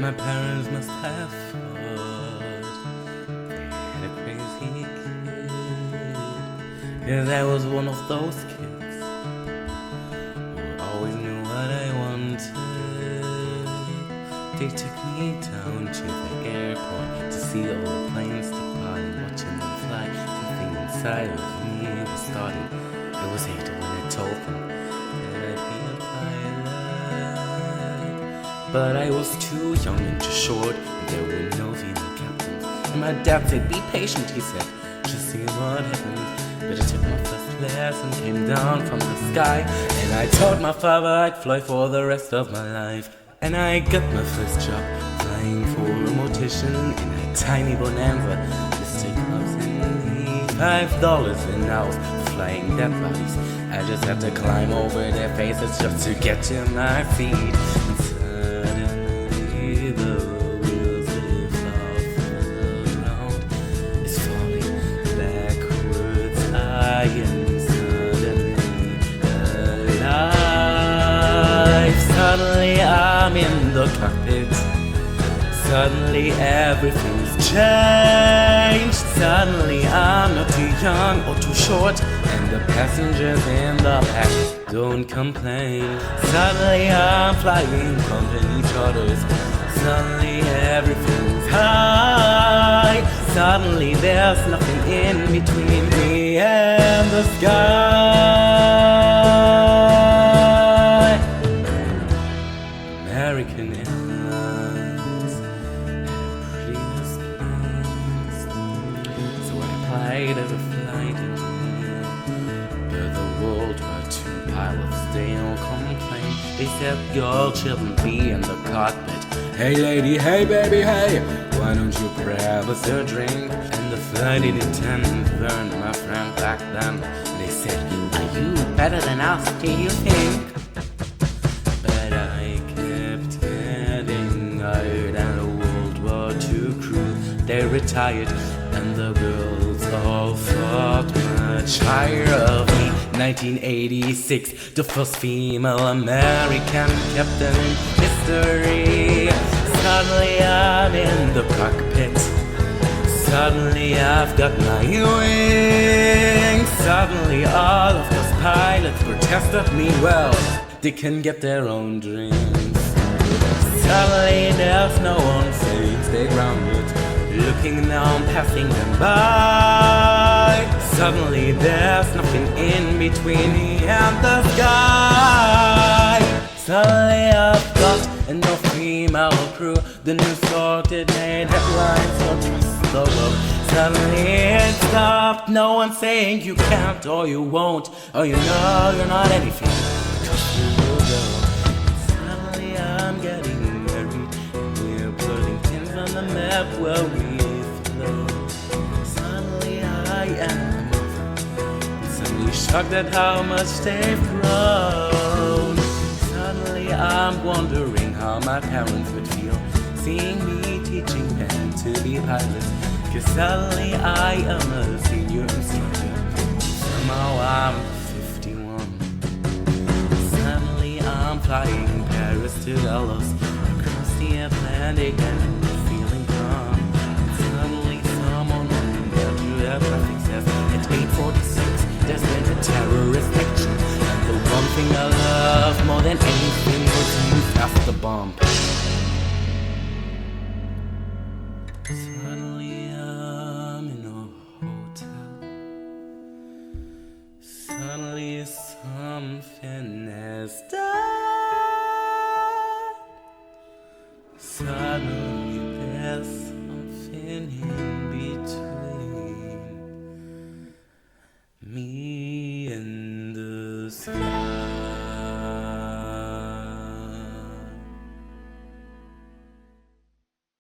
My parents must have thought they had a crazy kid, 'cause I was one of those kids who always knew what I wanted. They took me down to the airport to see all the planes depart and watching them fly. Something inside of me was starting. It was hate when I told them that I'd be a pilot. But I was too young and too short, and there were no female captains. And my dad said, be patient, he said, just see what happens. But I took my first class and came down from the sky, and I told my father I'd fly for the rest of my life. And I got my first job flying for a mortician in a tiny bonanza. Mr. Gloves and me, $5 an hour for flying dead bodies. I just had to climb over their faces just to get to my feet. And suddenly the wheels lift off the ground. It's falling backwards. I am suddenly alive. Suddenly I'm in the cockpit. Suddenly everything's changed. Suddenly I'm not too young or too short, and the passengers in the back don't complain. Suddenly I'm flying company charters. Suddenly everything's high. Suddenly there's nothing in between me and the sky. American Airlines had prettiest planes, so I applied as a flight engineer. But the World War II pilots, they don't complain. They said, girl shouldn't be in the cockpit. Hey lady, hey baby, hey, why don't you grab us a drink? And the flight attendants burned my friend back then. They said, are you better than us, do you think? But I kept getting tired, and the World War II crew, they retired, and the girls all thought much higher of me. 1986, the first female American captain in history. Suddenly I'm in the cockpit. Suddenly I've got my wings. Suddenly all of those pilots protested me well. They can get their own dreams. Suddenly there's no one safe, they grounded, looking down, passing them by. Suddenly there's nothing in between me and the sky. Suddenly I've got no female crew. The news sorted made headlines, so trust the world. Suddenly it stopped, no one saying you can't or you won't, or you know you're not anything, 'cause you will go. Suddenly I'm getting married, we're putting pins on the map where we flow. Suddenly I am suddenly shocked at how much they've grown. Suddenly I'm wondering how my parents would feel seeing me teaching them to be pilots. 'Cause suddenly I am a senior instructor. Somehow I'm 51. Suddenly I'm flying Paris to Dallas, across the Atlantic and feeling calm. Suddenly someone on the traffic says at 8:46 there's been a terrorist action, and the one thing I love more than anything was used as the bomb. Suddenly I'm in a hotel. Suddenly something has died. Suddenly there's